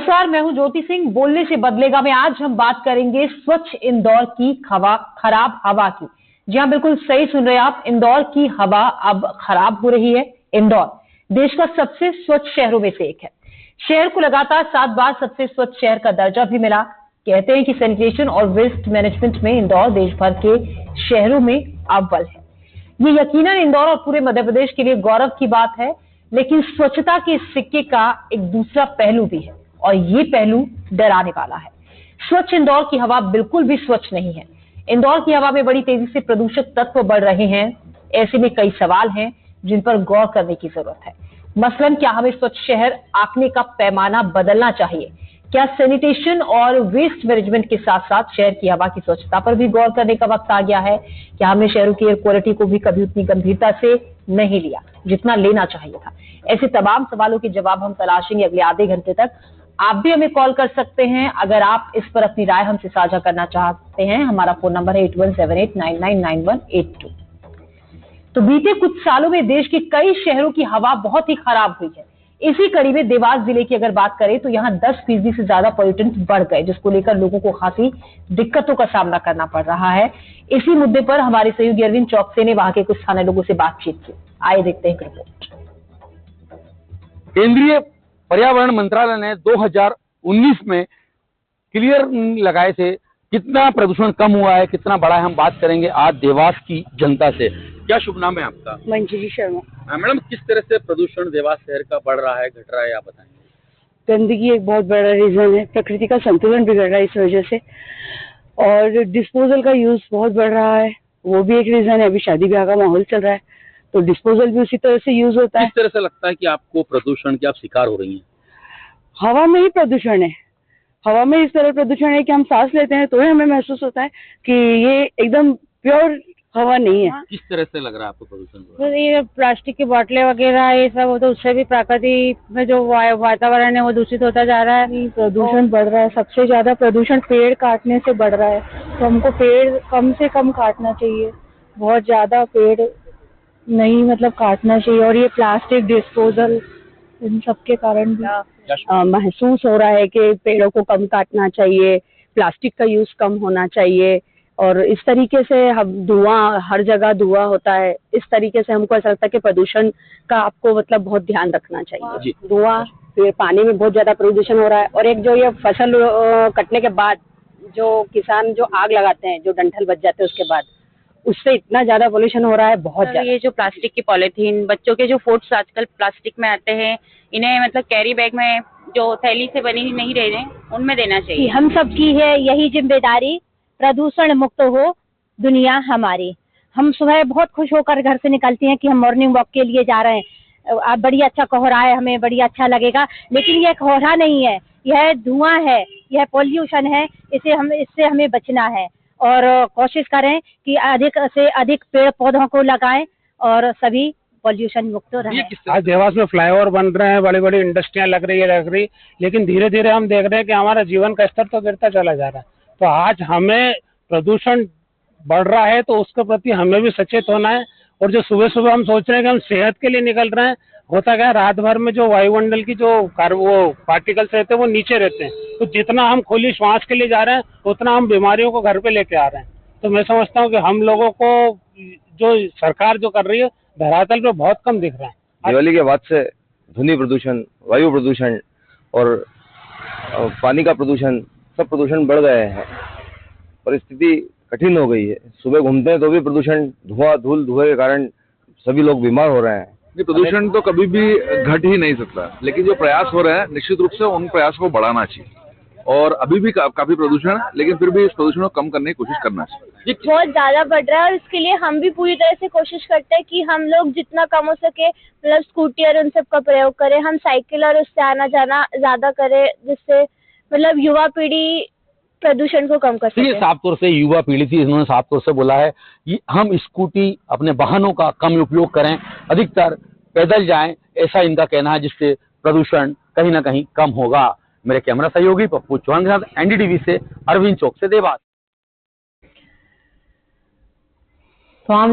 नमस्कार, मैं हूं ज्योति सिंह। बोलने से बदलेगा में आज हम बात करेंगे स्वच्छ इंदौर की खराब हवा की। जी हां, बिल्कुल सही सुन रहे हैं आप। इंदौर की हवा अब खराब हो रही है। इंदौर देश का सबसे स्वच्छ शहरों में से एक है। शहर को लगातार 7 बार सबसे स्वच्छ शहर का दर्जा भी मिला। कहते हैं कि सैनिटेशन और वेस्ट मैनेजमेंट में इंदौर देश भर के शहरों में अव्वल है। ये यकीनन इंदौर और पूरे मध्य प्रदेश के लिए गौरव की बात है, लेकिन स्वच्छता के सिक्के का एक दूसरा पहलू भी है और ये पहलू डराने वाला है। स्वच्छ इंदौर की हवा बिल्कुल भी स्वच्छ नहीं है। इंदौर की हवा में बड़ी तेजी से प्रदूषक तत्व बढ़ रहे हैं। ऐसे में कई सवाल हैं जिन पर गौर करने की जरूरत है। मसलन, क्या हमें स्वच्छ शहर आंकने का पैमाना बदलना चाहिए? क्या सैनिटेशन और वेस्ट मैनेजमेंट के साथ साथ शहर की हवा की स्वच्छता पर भी गौर करने का वक्त आ गया है? क्या हमने शहरों की एयर क्वालिटी को भी कभी उतनी गंभीरता से नहीं लिया जितना लेना चाहिए था? ऐसे तमाम सवालों के जवाब हम तलाशेंगे अगले आधे घंटे तक। आप भी हमें कॉल कर सकते हैं अगर आप इस पर अपनी राय हमसे साझा करना चाहते हैं। हमारा फोन नंबर है 8178999182। तो बीते कुछ सालों में देश के कई शहरों की हवा बहुत ही खराब हुई है। इसी कड़ी में देवास जिले की अगर बात करें तो यहाँ 10% से ज्यादा पॉल्यूटेंट्स बढ़ गए, जिसको लेकर लोगों को खासी दिक्कतों का सामना करना पड़ रहा है। इसी मुद्दे पर हमारे सहयोगी अरविंद चौकसे ने वहां के कुछ स्थानीय लोगों से बातचीत की। आइए देखते हैं रिपोर्ट। केंद्रीय पर्यावरण मंत्रालय ने 2019 में क्लियर लगाए थे। कितना प्रदूषण कम हुआ है, कितना बढ़ा है, हम बात करेंगे आज देवास की जनता से। क्या शुभ नाम है आपका? मंजरी शर्मा। मैडम, किस तरह से प्रदूषण देवास शहर का बढ़ रहा है, घट रहा है, आप बताएं। गंदगी एक बहुत बड़ा रीजन है। प्रकृति का संतुलन बिगड़ रहा है इस वजह से, और डिस्पोजल का यूज बहुत बढ़ रहा है, वो भी एक रीजन है। अभी शादी ब्याह का माहौल चल रहा है तो डिस्पोजल भी उसी तरह से यूज होता है। किस तरह से लगता है कि आपको प्रदूषण की आप शिकार हो रही हैं? हवा में ही प्रदूषण है। हवा में इस तरह प्रदूषण है कि हम सांस लेते हैं तो ही हमें महसूस होता है कि ये एकदम प्योर हवा नहीं है। किस तरह से लग रहा है आपको प्रदूषण? तो ये प्लास्टिक की बोतलें वगैरह ये सब, तो उससे भी प्रकृति में जो वातावरण है वो दूषित होता जा रहा है। प्रदूषण बढ़ रहा है। सबसे ज्यादा प्रदूषण पेड़ काटने से बढ़ रहा है, तो हमको पेड़ कम से कम काटना चाहिए। बहुत ज्यादा पेड़ नहीं काटना चाहिए। और ये प्लास्टिक डिस्पोजल, इन सब के कारण भी महसूस हो रहा है कि पेड़ों को कम काटना चाहिए, प्लास्टिक का यूज कम होना चाहिए। और इस तरीके से हम धुआं, हर जगह धुआं होता है, इस तरीके से हमको ऐसा लगता है कि प्रदूषण का आपको बहुत ध्यान रखना चाहिए। धुआं, फिर पानी में बहुत ज्यादा प्रदूषण हो रहा है। और एक जो ये फसल कटने के बाद जो किसान जो आग लगाते हैं, जो डंठल बच जाते हैं उसके बाद, उससे इतना ज्यादा पोल्यूशन हो रहा है, बहुत ज्यादा। ये जो प्लास्टिक की पॉलीथीन, बच्चों के जो फूड्स आजकल प्लास्टिक में आते हैं, इन्हें कैरी बैग में जो थैली से बनी नहीं रहे उनमें देना चाहिए। हम सब की है यही जिम्मेदारी, प्रदूषण मुक्त हो दुनिया हमारी। हम सुबह बहुत खुश होकर घर से निकलती हैं कि हम मॉर्निंग वॉक के लिए जा रहे हैं। अब बड़ी अच्छा कोहरा है, हमें बड़ी अच्छा लगेगा, लेकिन यह कोहरा नहीं है, यह धुआं है, यह पॉल्यूशन है। इससे हमें बचना है और कोशिश करें कि अधिक से अधिक पेड़ पौधों को लगाएं और सभी पॉल्यूशन मुक्त रहे। आज देवास में फ्लाईओवर बन रहे हैं, बड़ी बड़ी इंडस्ट्रियां लग रही, लेकिन धीरे धीरे हम देख रहे हैं कि हमारा जीवन का स्तर तो गिरता चला जा रहा है। तो आज हमें प्रदूषण बढ़ रहा है तो उसके प्रति हमें भी सचेत होना है। और जो सुबह सुबह हम सोच रहे हैं कि हम सेहत के लिए निकल रहे हैं, होता क्या है, रात भर में जो वायुमंडल की जो वो पार्टिकल्स रहते हैं वो नीचे रहते हैं। तो जितना हम खुली श्वास के लिए जा रहे हैं उतना हम बीमारियों को घर पे लेके आ रहे हैं। तो मैं समझता हूँ कि हम लोगों को जो सरकार जो कर रही है धरातल पे बहुत कम दिख रहा है। दिवाली के बाद से ध्वनि प्रदूषण, वायु प्रदूषण और पानी का प्रदूषण, सब प्रदूषण बढ़ गए हैं। परिस्थिति कठिन हो गई है। सुबह घूमते हैं तो भी प्रदूषण, धुएं के कारण सभी लोग बीमार हो रहे हैं। प्रदूषण तो कभी भी घट ही नहीं सकता, लेकिन जो प्रयास हो रहे हैं निश्चित रूप से उन प्रयासों को बढ़ाना चाहिए। और अभी भी काफी प्रदूषण है, लेकिन फिर भी इस प्रदूषण को कम करने की कोशिश करना चाहिए। बहुत ज्यादा बढ़ रहा है और इसके लिए हम भी पूरी तरह से कोशिश करते हैं कि हम लोग जितना कम हो सके स्कूटी और उन सब का प्रयोग करें। हम साइकिल और उससे आना जाना ज्यादा करें, जिससे युवा पीढ़ी प्रदूषण को कम कर सके। साफ तौर से युवा पीढ़ी थी, इन्होंने साफ तौर से बोला है कि हम स्कूटी, अपने वाहनों का कम उपयोग करें, अधिकतर पैदल जाएं, ऐसा इनका कहना है, जिससे प्रदूषण कहीं ना कहीं कम होगा। मेरे कैमरा सहयोगी पप्पू चौहान के साथ एनडीटीवी से अरविंद चौक से देवास। तो हम